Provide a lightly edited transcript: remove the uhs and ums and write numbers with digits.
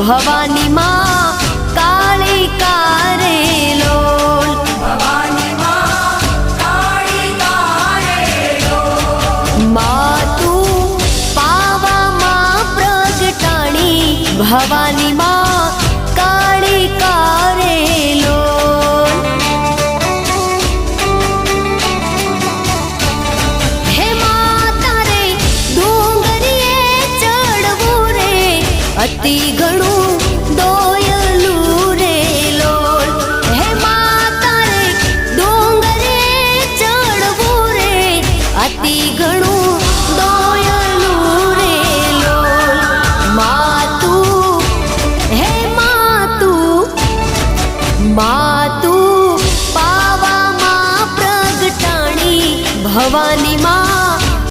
ભવાની માં કાળી કારે લોલ ભવાની માં કાળી કારે લોલ માં તું પાવામાં પ્રગટાણી ભવાની માં કાળી કારે લોલ હે માતા રે ડુંગરીએ ચડવું રે અતિ ઘણું દોયલું રે લોલ હે માતા રે ડુંગરીએ ચડવું રે અતિ ઘણું દોયલું રે લોલ માતું હે માતું પાવામાં પ્રગટાણી ભવાની માં